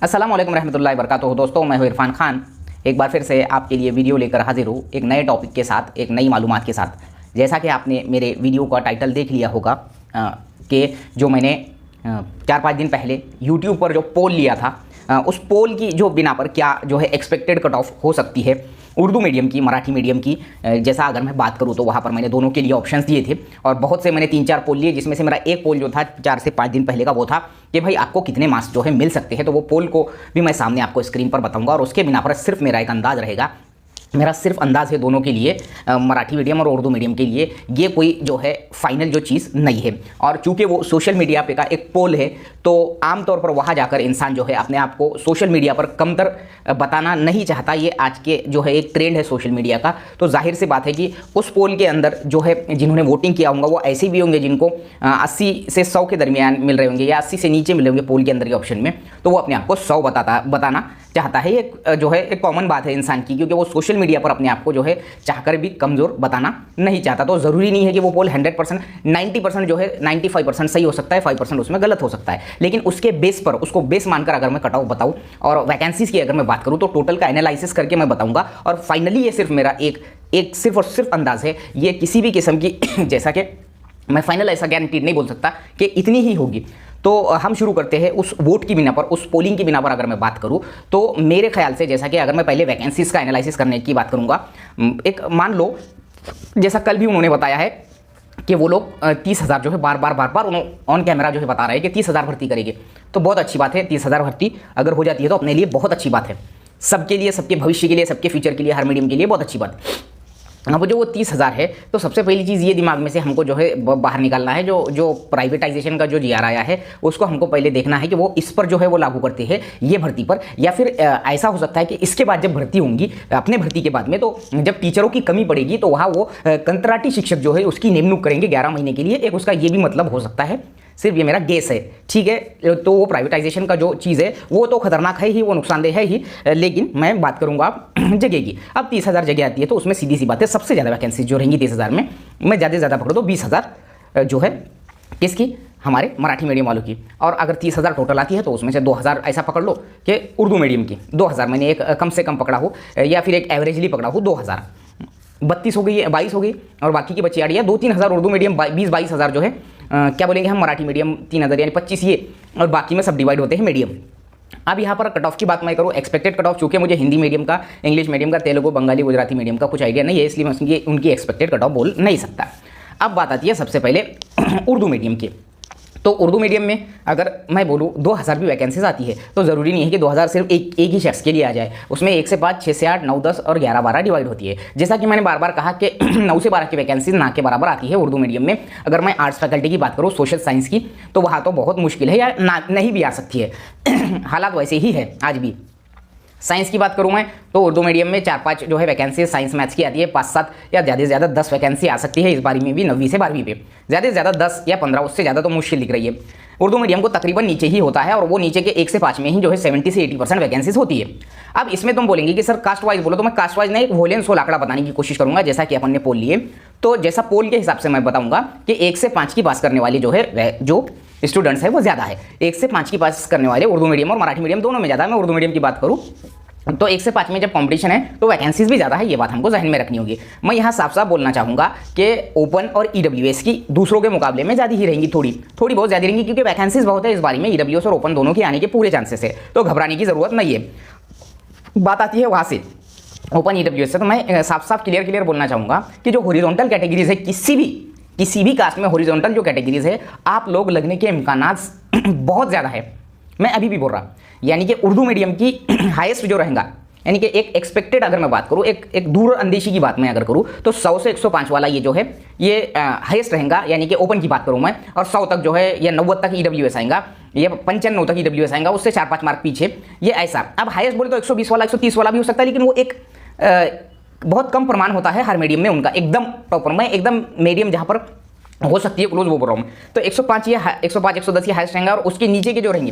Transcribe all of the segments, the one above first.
अस्सलाम वालेकुम रहमतुल्लाहि वबरकातुहू। दोस्तों, मैं हूं इरफान खान। एक बार फिर से आपके लिए वीडियो लेकर हाजिर हूँ, एक नए टॉपिक के साथ, एक नई मालूमात के साथ। जैसा कि आपने मेरे वीडियो का टाइटल देख लिया होगा कि जो मैंने 4-5 दिन पहले यूट्यूब पर जो पोल लिया था, उस पोल की जो बिना पर क्या जो है एक्सपेक्टेड कट ऑफ हो सकती है उर्दू मीडियम की, मराठी मीडियम की। जैसा अगर मैं बात करूँ तो वहाँ पर मैंने दोनों के लिए ऑप्शंस दिए थे और बहुत से मैंने 3-4 पोल लिए, जिसमें से मेरा एक पोल जो था 4 से 5 दिन पहले का, वो था कि भाई आपको कितने मार्क्स जो है मिल सकते हैं। तो वो पोल को भी मैं सामने आपको स्क्रीन पर बताऊंगा और उसके बिना पर सिर्फ मेरा एक अंदाज़ रहेगा, मेरा सिर्फ अंदाज़ है दोनों के लिए, मराठी मीडियम और उर्दू मीडियम के लिए। ये कोई जो है फाइनल जो चीज़ नहीं है। और चूंकि वो सोशल मीडिया पे का एक पोल है, तो आमतौर पर वहाँ जाकर इंसान जो है अपने आप को सोशल मीडिया पर कमतर बताना नहीं चाहता। ये आज के जो है एक ट्रेंड है सोशल मीडिया का। तो जाहिर सी बात है कि उस पोल के अंदर जो है जिन्होंने वोटिंग किया होगा, वो ऐसे भी होंगे जिनको 80 से 100 के दरमियान मिल रहे होंगे या 80 से नीचे मिल रहे होंगे पोल के अंदर के ऑप्शन में। तो वो अपने आप को 100 बताना चाहता है। ये जो है एक कॉमन बात है इंसान की, क्योंकि वो सोशल मीडिया पर अपने आप को जो है चाहकर भी कमज़ोर बताना नहीं चाहता। तो ज़रूरी नहीं है कि वो पोल 100%, 90% जो है 95% सही हो सकता है, 5% उसमें गलत हो सकता है। लेकिन उसके बेस पर, उसको बेस मानकर अगर मैं कट ऑफ बताऊँ और वैकेंसीज़ की अगर मैं बात करूँ, तो टोटल का एनालिसिस करके मैं बताऊँगा। और फाइनली ये सिर्फ मेरा एक सिर्फ और सिर्फ अंदाज़ है, ये किसी भी किस्म की जैसा कि मैं फाइनल ऐसा गारंटीड नहीं बोल सकता कि इतनी ही होगी। तो हम शुरू करते हैं उस वोट की बिना पर, उस पोलिंग की बिना पर अगर मैं बात करूं, तो मेरे ख्याल से, जैसा कि अगर मैं पहले वैकेंसीज़ का एनालिसिस करने की बात करूंगा, एक मान लो जैसा कल भी उन्होंने बताया है कि वो लोग 30,000 जो है बार बार उन्होंने ऑन कैमरा जो है बता रहे हैं कि 30,000 भर्ती करेंगे। तो बहुत अच्छी बात है, 30,000 भर्ती अगर हो जाती है तो अपने लिए बहुत अच्छी बात है, सबके लिए, सबके भविष्य के लिए, सबके फ्यूचर के लिए, हर मीडियम के लिए बहुत अच्छी बात। अब जो वो 30,000 है, तो सबसे पहली चीज़ ये दिमाग में से हमको जो है बाहर निकालना है, जो प्राइवेटाइजेशन का जो जीआर आया है, उसको हमको पहले देखना है कि वो इस पर जो है वो लागू करते हैं, ये भर्ती पर। या फिर ऐसा हो सकता है कि इसके बाद जब भर्ती होंगी, अपने भर्ती के बाद में, तो जब टीचरों की कमी पड़ेगी तो वहाँ वो कंत्राटी शिक्षक जो है उसकी निमणूक करेंगे 11 महीने के लिए। एक उसका ये भी मतलब हो सकता है, सिर्फ ये मेरा गेस है, ठीक है। तो वो प्राइवेटाइजेशन का जो चीज़ है वो तो खतरनाक है ही, वो नुकसानदेह है ही, लेकिन मैं बात करूंगा जगह की। अब 30,000 जगह आती है, तो उसमें सीधी सी बात है, सबसे ज़्यादा वैकेंसी जो रहेंगी 30,000 में, मैं ज़्यादा से ज़्यादा पकड़ दो 20,000 जो है किसकी, हमारे मराठी मीडियम वालों की। और अगर 30,000 टोटल आती है, तो उसमें से 2,000 ऐसा पकड़ लो कि उर्दू मीडियम की 2,000 मैंने एक कम से कम पकड़ा हो, या फिर एक एवरेजली पकड़ा हो 2,000, 32 हो गई, 22 हो गई, और बाकी की बची आ रही है 2-3 हज़ार उर्दू मीडियम, 20-22 जो है क्या बोलेंगे हम, मराठी मीडियम 3,000, यानी 25 ये, और बाकी में सब डिवाइड होते हैं मीडियम। अब यहाँ पर कट ऑफ की बात मैं करूँ, एक्सपेक्टेड कट ऑफ, चूँकि मुझे हिंदी मीडियम का, इंग्लिश मीडियम का, तेलुगु, बंगाली, गुजराती मीडियम का कुछ आइडिया नहीं है, इसलिए मैं उनकी एक्सपेक्टेड कट ऑफ बोल नहीं सकता। अब बात आती है सबसे पहले उर्दू मीडियम की। तो उर्दू मीडियम में अगर मैं बोलूँ 2,000 भी वैकेंसीज आती है, तो ज़रूरी नहीं है कि 2,000 सिर्फ एक ही शख्स के लिए आ जाए। उसमें 1 से 5, 6 से 8, 9, 10 और 11-12 डिवाइड होती है। जैसा कि मैंने बार बार कहा कि 9 से 12 की वैकेंसीज ना के बराबर आती है उर्दू मीडियम में। अगर मैं आर्ट्स फैकल्टी की बात करूँ, सोशल साइंस की, तो वहाँ तो बहुत मुश्किल है, या नहीं भी आ सकती है हालात वैसे ही है आज भी। साइंस की बात करूँ मैं, तो उर्दू मीडियम में 4-5 जो है वैकेंसी साइंस मैथ्स की आती है, 5-7 या ज़्यादा से ज़्यादा 10 वैकेंसी आ सकती है इस बारी में भी, 9वीं से 12वीं पे ज़्यादा से ज़्यादा 10 या 15, उससे ज़्यादा तो मुश्किल दिख रही है। उर्दू मीडियम को तकरीबन नीचे ही होता है, और वो नीचे के 1 से 5 में ही जो है 70 से 80% वैकेंसीज होती है। अब इसमें तुम बोलेंगे कि सर कास्ट वाइज बोलो, तो मैं कास्ट वाइज नहीं, एक वोलेंस होल आंकड़ा बताने की कोशिश करूंगा, जैसा कि अपन ने पोल लिए। तो जैसा पोल के हिसाब से मैं बताऊंगा कि 1 से 5 की पास करने वाले जो है, जो स्टूडेंट्स है वो ज़्यादा है। 1 से 5 की पास करने वाले उर्दू मीडियम और मराठी मीडियम दोनों में ज़्यादा है। मैं उर्दू मीडियम की बात करूँ तो 1 से 5 में जब कंपटीशन है, तो वैकेंसीज भी ज़्यादा है, ये बात हमको जहन में रखनी होगी। मैं यहाँ साफ साफ बोलना चाहूँगा कि ओपन और ईडब्ल्यूएस की दूसरों के मुकाबले में ज़्यादा ही रहेंगी, थोड़ी बहुत ज़्यादा रहेंगी, क्योंकि वैकेंसीज बहुत है इस बारी में। ईडब्ल्यूएस और ओपन दोनों के आने के पूरे चांसेस है, तो घबराने की ज़रूरत नहीं है। बात आती है वहाँ से ओपन ईडब्ल्यूएस से, तो मैं साफ साफ क्लियर बोलना चाहूँगा कि जो हॉरिजॉन्टल कैटेगरीज है, किसी भी कास्ट में हॉरिजॉन्टल जो कैटेगरीज है, आप लोग लगने के इम्कानात बहुत ज़्यादा है। मैं अभी भी बोल रहा, यानी कि उर्दू मीडियम की हाईएस्ट जो रहेगा, यानी कि एक एक्सपेक्टेड, अगर मैं बात करूँ, एक दूर अंदेशी की बात मैं अगर करूँ, तो 100 से 105 वाला ये जो है ये हाईएस्ट रहेगा, यानी कि ओपन की बात करूँ मैं, और 100 तक जो है, या 90 तक ईडब्ल्यूएस आएगा, ये 95 तक ईडब्ल्यूएस आएगा, उससे 4-5 मार्क पीछे, ये ऐसा। अब हाईएस्ट बोले तो 120 वाला, 130 वाला भी हो सकता है, लेकिन वो एक बहुत कम प्रमाण होता है हर मीडियम में उनका, एकदम प्रॉपर। मैं एकदम मीडियम जहाँ पर हो सकती है क्लोज वो बोल रहा हूँ। तो 105 या 105 110 ये हाईएस्ट रहेंगे, और उसके नीचे के जो रहेंगे,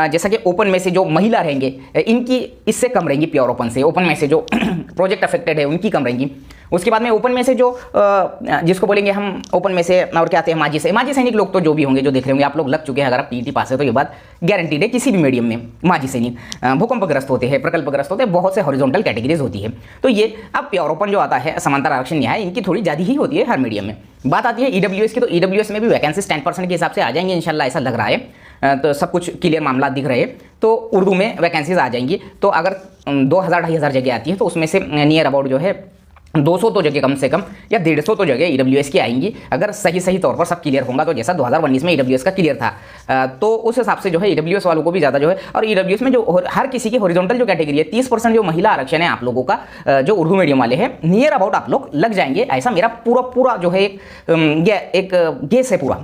जैसा कि ओपन में से जो महिला रहेंगे, इनकी इससे कम रहेंगी, प्योर ओपन से, ओपन में से जो प्रोजेक्ट अफेक्टेड है उनकी कम रहेंगी। उसके बाद में ओपन में से जो जिसको बोलेंगे हम ओपन में से और क्या आते हैं माजी सैनिक लोग तो जो भी होंगे जो देख रहे होंगे आप लोग लग चुके हैं, अगर आप टीईटी पास है तो ये बात गारंटीड है किसी भी मीडियम में। माजी सैनिक भूकंपग्रस्त होते हैं, प्रकल्पग्रस्त होते हैं, बहुत से हॉरिजॉन्टल कैटेगरीज होती है। तो ये अब प्योर ओपन जो आता है समांतर आरक्षण न्याय, इनकी थोड़ी ज़्यादा ही होती है हर मीडियम में। बात आती है ईडब्ल्यूएस की, तो ईडब्ल्यूएस में भी वैकेंसीज 10% के हिसाब से आ जाएंगे इंशाल्लाह, ऐसा लग रहा है। तो सब कुछ क्लियर मामला दिख रहे हैं, तो उर्दू में वैकेंसीज आ जाएंगी। तो अगर 2000-2500 जगह आती है तो उसमें से नियर अबाउट जो है 200 तो जगह कम से कम या 150 तो जगह ईडब्ल्यूएस की आएंगी, अगर सही तौर पर सब क्लियर होगा। तो जैसा 2019 में ईडब्ल्यूएस का क्लियर था, तो उस हिसाब से जो है ईडब्ल्यूएस वालों को भी ज़्यादा जो है, और ईडब्ल्यूएस में जो हर किसी की हॉरिजॉन्टल जो कैटेगरी है 30% जो महिला आरक्षण है आप लोगों का, जो उर्दू मीडियम वाले हैं, नियर अबाउट आप लोग लग जाएंगे, ऐसा मेरा पूरा जो है एक गेस है पूरा।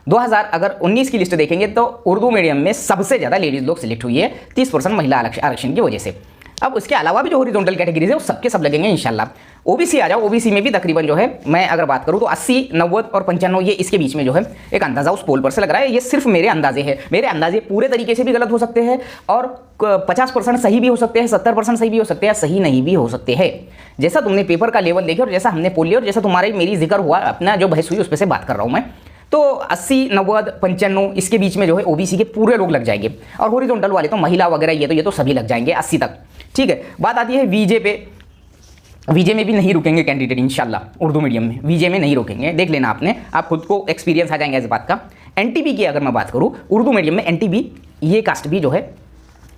2019 की लिस्ट देखेंगे तो उर्दू मीडियम में सबसे ज़्यादा लेडीज लोग सिलेक्ट हुई है 30% महिला आरक्षण की वजह से। अब उसके अलावा भी जो हॉरिजॉन्टल कैटेगरीज है वो सबके सब लगेंगे इंशाल्लाह। ओबीसी आ जाओ, ओबीसी में भी तकरीबन जो है मैं अगर बात करूं तो 80, 90 और 95 ये इसके बीच में जो है एक अंदाजा उस पोल पर से लग रहा है। ये सिर्फ मेरे अंदाजे हैं, मेरे अंदाजे पूरे तरीके से भी गलत हो सकते हैं और 50% सही भी हो सकते हैं, 70% सही भी हो सकते हैं, सही नहीं भी हो सकते हैं। जैसा तुमने पेपर का लेवल देखे और जैसा हमने पोल लिया और जैसा तुम्हारी मेरी जिक्र हुआ, अपना जो बहस हुई उस पर से बात कर रहा हूँ मैं, तो 80, 90, 95 इसके बीच में जो है ओबीसी के पूरे लोग लग जाएंगे, और हॉरिजॉन्टल वाले तो महिला वगैरह ये तो सभी लग जाएंगे 80 तक। ठीक है, बात आती है वीजे पे। वीजे में भी नहीं रुकेंगे कैंडिडेट इंशाल्लाह, उर्दू मीडियम में वीजे में नहीं रुकेंगे, देख लेना आपने, आप खुद को एक्सपीरियंस आ जाएंगे इस बात का। एनटीबी की अगर मैं बात करूँ उर्दू मीडियम में, एनटीबी ये कास्ट भी जो है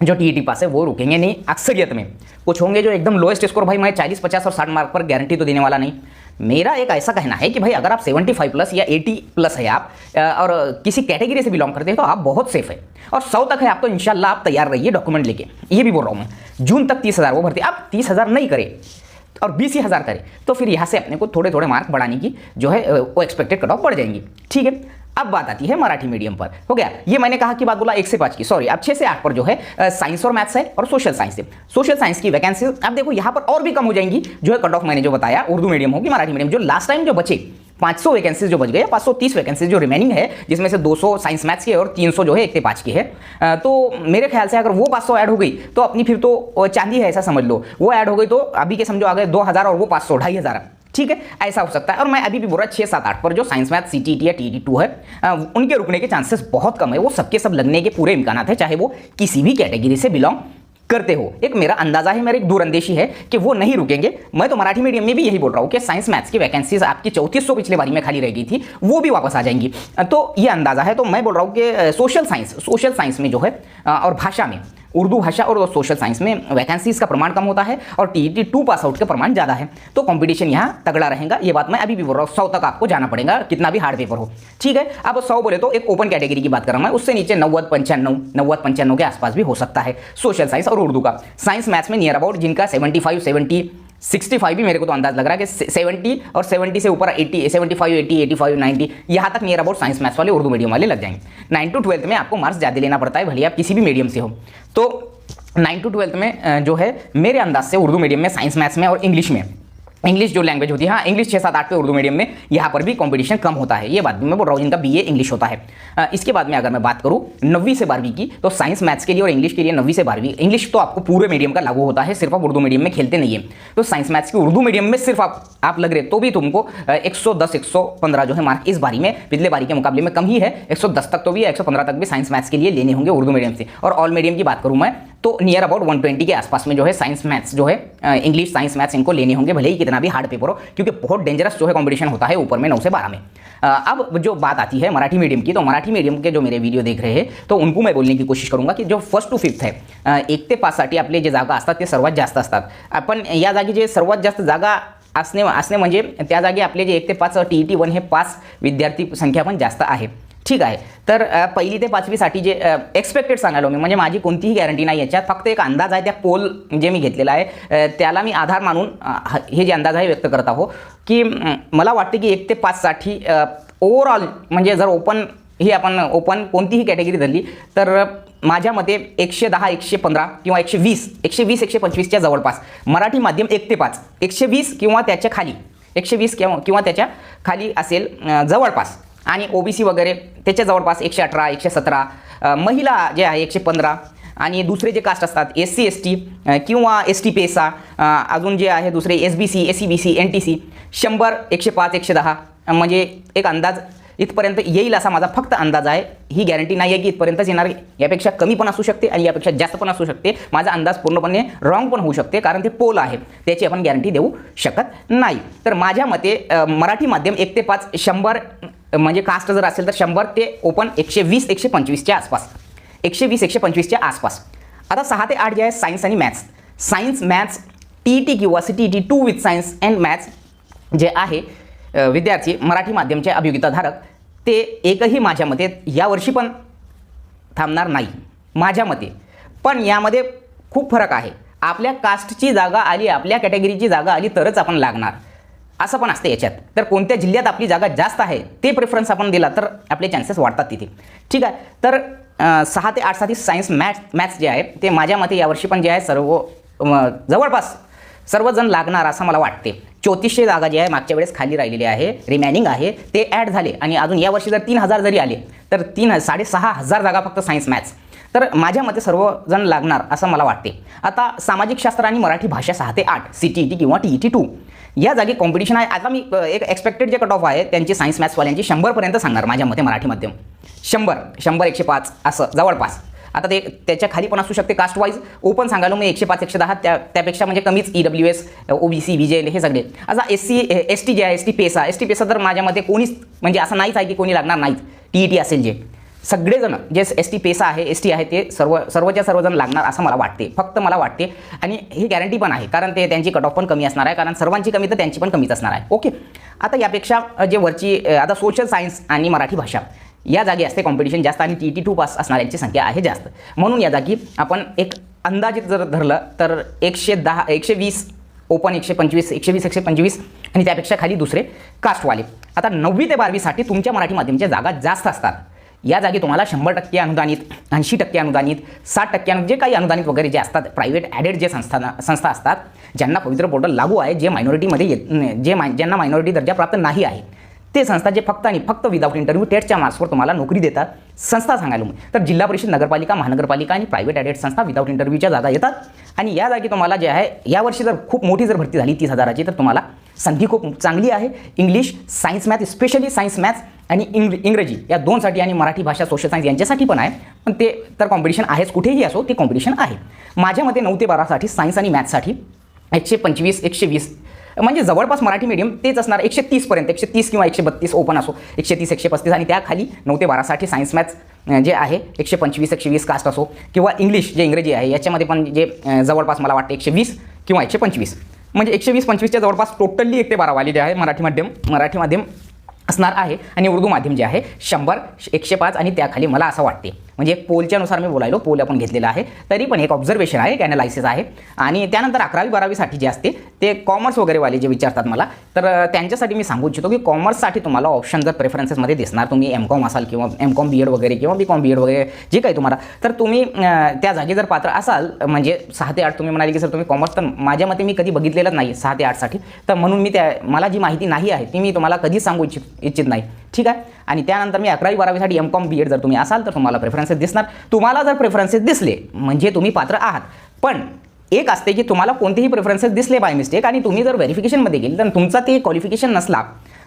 जो टीईटी पास है वो रुकेंगे नहीं। अक्सरियत में कुछ होंगे जो एकदम लोएस्ट स्कोर, भाई मैं 40, 50 और 60 मार्क पर गारंटी तो देने वाला नहीं। मेरा एक ऐसा कहना है कि भाई अगर आप 75 प्लस या 80 प्लस है आप और किसी कैटेगरी से बिलोंग करते हैं तो आप बहुत सेफ है, और 100 तक है आप तो इंशाल्लाह आप तैयार रहिए डॉक्यूमेंट लेके। ये भी बोल रहा हूँ मैं, जून तक 30,000 वो भर्ती, आप 30,000 नहीं करे और 20,000 करे तो फिर यहाँ से अपने को थोड़े थोड़े मार्क बढ़ाने की जो है वो एक्सपेक्टेड कट ऑफ बढ़ जाएंगी। ठीक है, अब बात आती है मराठी मीडियम पर। हो गया, ये मैंने कहा कि बात बोला 1 से 5 की, सॉरी अब 6 से 8 पर जो है साइंस और मैथ्स है और सोशल साइंस है। सोशल साइंस की वैकेंसी अब देखो यहाँ पर और भी कम हो जाएंगी जो है कट ऑफ, मैंने जो बताया उर्दू मीडियम होगी मराठी मीडियम। जो लास्ट टाइम जो बचे 500 वैकेंसीज जो बच गए, 530 वैकेंसीज जो रिमेनिंग है, जिसमें से 200 साइंस मैथ्स की और 300 जो है 1 से 5 की है, तो मेरे ख्याल से अगर वो 500 ऐड हो गई तो अपनी फिर तो चांदी है, ऐसा समझ लो। वो ऐड हो गई तो अभी के समझो आ गए 2000 और वो 500, 2500। ठीक है, ऐसा हो सकता है। और मैं अभी भी बोल रहा 6, 7, 8 पर जो साइंस मैथ सीटीटी या टीटी2 है उनके रुकने के चांसेस बहुत कम है। वो सबके सब लगने के पूरे इम्कान है, चाहे वो किसी भी कैटेगरी से बिलोंग करते हो। एक मेरा अंदाजा है, मेरी एक दूरअंदेशी है कि वो नहीं रुकेंगे। मैं तो मराठी मीडियम में भी यही बोल रहा हूँ कि साइंस मैथ्स की वैकेंसीज आपकी 3400 पिछले बारी में खाली रह गई थी, वो भी वापस आ जाएंगी। तो ये अंदाजा है। तो मैं बोल रहा हूँ कि सोशल साइंस में जो है और भाषा में, उर्दू भाषा और सोशल साइंस में वैकेंसीज का प्रमाण कम होता है और टीईटी2 पास आउट का प्रमाण ज़्यादा है। तो कंपटीशन यहाँ तगड़ा रहेगा। ये बात मैं अभी भी बोल रहा हूँ, 100 तक आपको जाना पड़ेगा, कितना भी हार्ड पेपर हो। ठीक है, अब 100 बोले तो एक ओपन कैटेगरी की बात कर रहा हूँ मैं, उससे नीचे 90, 95 के आसपास भी हो सकता है सोशल साइंस और उर्दू का। साइंस मैथ्स में नियर अबाउट जिनका 75, 70, 65 भी मेरे को तो अंदाज लग रहा है कि 70 और 70 से ऊपर 80, 75, 80, 85, 90 यहाँ तक नियर अबाउट साइंस मैथ्स वाले उर्दू मीडियम वाले लग जाएंगे। 9 to 12 में आपको मार्क्स ज़्यादा लेना पड़ता है, भले आप किसी भी मीडियम से हो। तो 9 to 12 में जो है मेरे अंदाज से उर्दू मीडियम में, साइंस मैथ्स में और इंग्लिश जो लैंग्वेज होती है, हाँ इंग्लिश 6, 7, 8 पे उर्दू मीडियम में यहाँ पर भी कंपटीशन कम होता है। ये बात भी मैं बोल रहा हूँ, जिनका बीए इंग्लिश होता है। इसके बाद में अगर मैं बात करूँ 9वीं से 12वीं की, तो साइंस मैथ्स के लिए और इंग्लिश के लिए 9वीं से 12वीं, इंग्लिश तो आपको पूरे मीडियम का लागू होता है, सिर्फ आप उर्दू मीडियम में खेलते नहीं है। तो साइंस मैथ्स की उर्दू मीडियम में सिर्फ आप लग रहे तो भी तुमको 110, 115 जो है मार्क इस बारी में पिछले बारी के मुकाबले में कम ही है। 110 तक तो भी, 115 तक भी साइंस मैथ्स के लिए लेने होंगे उर्दू मीडियम से। और ऑल मीडियम की बात करूँ मैं तो नियर अबाउट 120 के आसपास में जो है साइंस मैथ्स जो है, इंग्लिश साइंस मैथ्स इनको लेने होंगे, भले ही कितना भी हार्ड पेपर हो, क्योंकि बहुत डेंजरस जो है कंपटीशन होता है ऊपर में 9 से 12 में। अब जो बात आती है मराठी मीडियम की, तो मराठी मीडियम के जो मेरे वीडियो देख रहे हैं तो उनको मैं बोलने की कोशिश करूंगा की जो 1st to 5th है, 1 ते 5 साठी आपले जे जागा असतात ते सर्वात जास्त असतात। आपण या जागी जे सर्वात जास्त जागा असणे म्हणजे त्या जागी आपले जे 1 ते 5 TET1 हे 5 विद्यार्थी संख्या पण जास्त आहे। ठीक आहे, तर 1ली ते 5वीसाठी जे एक्सपेक्टेड सांगायलो मी, म्हणजे माझी कोणतीही गॅरंटी नाही याच्यात, फक्त एक अंदाज आहे। त्या पोल जे मी घेतलेला आहे त्याला मी आधार मानून हे जे अंदाज आहे व्यक्त करत आहो की मला वाटते की 1 ते 5 साठी ओव्हरऑल म्हणजे जर आपण ओपन कोणतीही कॅटेगरी धरली तर माझ्या मते 110, 115 किंवा 120, 125च्या जवळपास मराठी माध्यम 1 ते 5, 120 किंवा त्याच्या खाली, 120 किंवा त्याच्या खाली असेल जवळपास, आणि ओबीसी वगैरे त्याच्या जवळपास 118, 117, महिला जे आहे 115, आणि दुसरे जे कास्ट असतात SC ST किंवा ST पेसा, अजून जे आहे दुसरे SBC SCBC NTC 100 105 110 म्हणजे एक अंदाज इथपर्यंत येईल असा माझा फक्त अंदाज आहे. ही गॅरंटी नाही आहे की इथपर्यंतच येणार, यापेक्षा कमी पण असू शकते आणि यापेक्षा जास्त पण असू शकते. माझा अंदाज पूर्णपणे रॉंग पण होऊ शकते, कारण ते पोल आहे, त्याची आपण गॅरंटी देऊ शकत नाही. तर माझ्या मते मराठी माध्यम 1 ते 5 100 म्हणजे कास्ट जर असेल तर 100 ते ओपन 120 125च्या आसपास, 120 125च्या आसपास. आता 6 ते 8 जे आहे सायन्स आणि मॅथ्स. सायन्स मॅथ्स TET किंवा CTET 2 with science and maths जे आहे विद्यार्थी मराठी माध्यमचे अभियोगिताधारक, ते एकही माझ्या मते यावर्षी पण थांबणार नाही माझ्या मते. पण यामध्ये खूप फरक आहे. आपल्या कास्टची जागा आली, आपल्या कॅटेगरीची जागा आली तरच आपण लागणार, असं पण असते याच्यात. तर कोणत्या जिल्ह्यात आपली जागा जास्त आहे ते प्रेफरन्स आपण दिला तर आपले चान्सेस वाढतात तिथे. ठीक आहे. तर 6 ते 8साठी सायन्स मॅथ्स जे आहे ते माझ्या मते यावर्षी पण जे आहे जवळपास सर्वजण लागणार असं मला वाटते. 3400 जागा जे आहे मागच्या वेळेस खाली राहिलेली आहे, रिमॅनिंग आहे, ते ॲड झाले आणि अजून यावर्षी जर 3000 जरी आले तर 6500 जागा फक्त सायन्स मॅथ्स. तर माझ्या मते सर्वजण लागणार असं मला वाटते. आता सामाजिक शास्त्र आणि मराठी भाषा 6 ते 8 CTET किंवा TET 2 या जागी कॉम्पिटिशन आहे. आता मी एक एक्सपेक्टेड जे कट ऑफ आहे त्यांची सायन्स मॅथ्सवाल्यांची 100पर्यंत सांगणार माझ्या मते. मराठी माध्यम 100 105 असं जवळपास. आता ते त्याच्या खाली पण असू शकते कास्ट वाईज. ओपन सांगायला मी 105 110 त्यापेक्षा म्हणजे कमीच EWS OBC VJL हे सगळे. आता SC ST जे आहे ST पेसा तर माझ्या मते कोणीच म्हणजे असं नाहीच आहे की कोणी लागणार नाहीत. TET असेल जे सगळेजण जे ST पेसा आहे ST आहे ते सर्वच्या सर्वजण लागणार असं मला वाटते, फक्त मला वाटते. आणि ही गॅरंटी पण आहे, कारण ते त्यांची कट ऑफ पण कमी असणार आहे, कारण सर्वांची कमी तर त्यांची पण कमीच असणार आहे. ओके. आता यापेक्षा जे वरची आता सोशल सायन्स आणि मराठी भाषा या जागी असते कॉम्पिटिशन जास्त आणि TET 2 पास असणाऱ्यांची संख्या आहे जास्त. म्हणून या जागी आपण एक अंदाजित जर धरलं तर 110 120 ओपन 125 120 125 आणि त्यापेक्षा खाली दुसरे कास्टवाले. आता 9वी ते 12वीसाठी तुमच्या मराठी माध्यमाच्या जागा जास्त असतात. या जागी तुम्हाला 100% अनुदानित, 80% अनुदानित, 60% जे काही अनुदानित वगैरे जे असतात, प्रायव्हेट ॲडेड जे संस्था असतात ज्यांना पवित्र पोर्टल लागू आहे, जे मायनॉरिटीमध्ये ज्यांना मायनॉरिटी दर्जा प्राप्त नाही आहे, ते संस्था जे फक्त आणि फक्त विदाऊट इंटरव्ह्यू टेटच्या मार्क्सवर तुम्हाला नोकरी देतात. संस्था सांगायला तर जिल्हा परिषद, नगरपालिका, महानगरपालिका आणि प्रायव्हेट ॲडेड संस्था विदाऊट इंटरव्ह्यूच्या जागा येतात. आणि या जागी तुम्हाला जे आहे यावर्षी जर खूप मोठी जर भरती झाली 30,000ची तर तुम्हाला संधी खूप चांगली आहे. English, science math, specially science maths आणि इंग्रजी या दोनसाठी आणि मराठी भाषा सोशल सायन्स यांच्यासाठी पण आहे. पण ते तर कॉम्पिटिशन आहेच, कुठेही असो ते कॉम्पिटिशन आहे. माझ्या मते 9 ते 12साठी सायन्स आणि मॅथ्ससाठी 125 120 म्हणजे जवळपास मराठी मीडियम तेच असणार. 130पर्यंत 130 किंवा 132 ओपन असो, 130 135 आणि त्याखाली 9 ते 12साठी सायन्स मॅथ्स जे आहे 125 120 कास्ट असो किंवा इंग्लिश जे इंग्रजी आहे याच्यामध्ये पण जे जवळपास मला वाटते 120 किंवा 125 म्हणजे 120-25च्या जवळपास टोटली 1 ते 12 वाली जे आहे मराठी माध्यम असणार आहे. आणि उर्दू माध्यम जे आहे 100 105 आणि त्याखाली मला असं वाटते. म्हणजे एक पोलच्या नुसार मी बोलायलो, पोल आपण घेतलेला आहे, तरी पण एक ऑब्झर्वेशन आहे, एक ॲनालायसिस आहे. आणि त्यानंतर 11वी 12वीसाठी जे असते ते कॉमर्स वगैरेवाले जे विचारतात मला, तर त्यांच्यासाठी मी सांगू इच्छितो की कॉमर्ससाठी तुम्हाला ऑप्शन जर प्रेफरन्सेसमध्ये दिसणार, तुम्ही MCOM असाल किंवा MCOM BEd वगैरे किंवा BCOM BEd वगैरे जे काही तुम्हाला, तर तुम्ही त्या जागी जर पात्र असाल म्हणजे 6 ते 8 तुम्ही म्हणाले की सर तुम्ही कॉमर्स, तर माझ्या मते मी कधी बघितलेलंच नाही 6 ते 8साठी, तर म्हणून मी मला जी माहिती नाही आहे ती मी तुम्हाला कधीच सांगू इच्छित नाही. ठीक आहे. आणि त्यानंतर मी 11वी 12वीसाठी MCOM BEd जर तुम्ही असाल तर तुम्हाला प्रेफरन्सेस दिसणार. तुम्हाला जर प्रेफरन्सेस दिसले म्हणजे तुम्ही पात्र आहात. पण एक असते की तुम्हाला कोणतेही प्रेफरन्सेस दिसले बाय मिस्टेक आणि तुम्ही जर व्हेरिफिकेशनमध्ये गेले तर तुमचा ते क्वालिफिकेशन नसला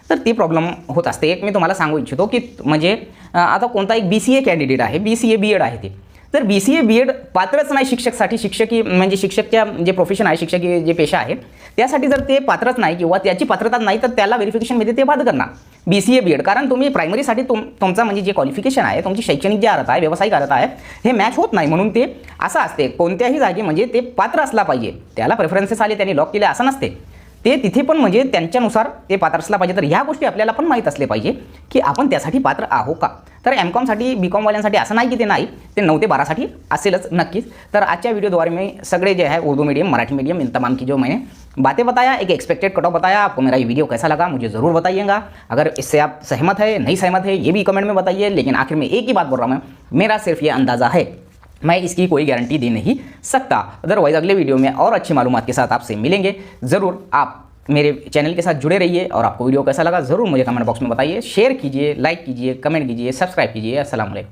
तर ती प्रॉब्लेम होत असते. एक मी तुम्हाला सांगू इच्छितो की म्हणजे आता कोणता एक BCA कॅन्डिडेट आहे, BCA BEd आहे ते, तर BCA BEd पात्रच नाही शिक्षकसाठी. शिक्षकी म्हणजे शिक्षकच्या जे प्रोफेशन आहे, शिक्षकी जे पेशा आहे त्यासाठी जर ते पात्रच नाही किंवा त्याची पात्रता नाही तर त्याला व्हेरिफिकेशनमध्ये ते बाद करणार BCA BEd. कारण तुम्ही प्रायमरीसाठी तुमचा म्हणजे जे क्वालिफिकेशन आहे, तुमची शैक्षणिक जी अर्हता आहे, व्यावसायिक अर्हता आहे, हे मॅच होत नाही. म्हणून ते असं असते कोणत्याही जागी म्हणजे ते पात्र असला पाहिजे. त्याला प्रेफरन्सेस आले त्यांनी लॉक केले असं नसते, ते तिथे पण म्हणजे त्यांच्यानुसार ते पात्र असला पाहिजे. तर ह्या गोष्टी आपल्याला पण माहीत असले पाहिजे की आपण त्यासाठी पात्र आहो का. तर MCOMसाठी BCOMवाल्यांसाठी असं नाही की ते नाही, ते 9 ते 12साठी असेलच नक्कीच. तर आजच्या व्हिडिओद्वारे मी सगळे जे है उर्दू मीडियम, मराठी मीडियम, इन तमाम की जो मैंने बातें बताया, एक एक्सपेक्टेड कट ऑफ बताया. आपको मेरा ये वीडियो कैसा लगा मुझे ज़रूर बताइएगा. अगर इससे आप सहमत है, नहीं सहमत है, ये भी कमेंट में बताइए. लेकिन आखिर में एक ही बात बोल रहा हूँ मैं, मेरा सिर्फ ये अंदाज़ा है, मैं इसकी कोई गारंटी दे नहीं सकता. अदरवाइज़ अगले वीडियो में और अच्छी मालूमात के साथ आपसे मिलेंगे. ज़रूर आप मेरे चैनल के साथ जुड़े रहिए और आपको वीडियो कैसा लगा ज़रूर मुझे कमेंट बॉक्स में बताइए. शेयर कीजिए, लाइक कीजिए, कमेंट कीजिए, सब्सक्राइब कीजिए. अस्सलाम वालेकुम.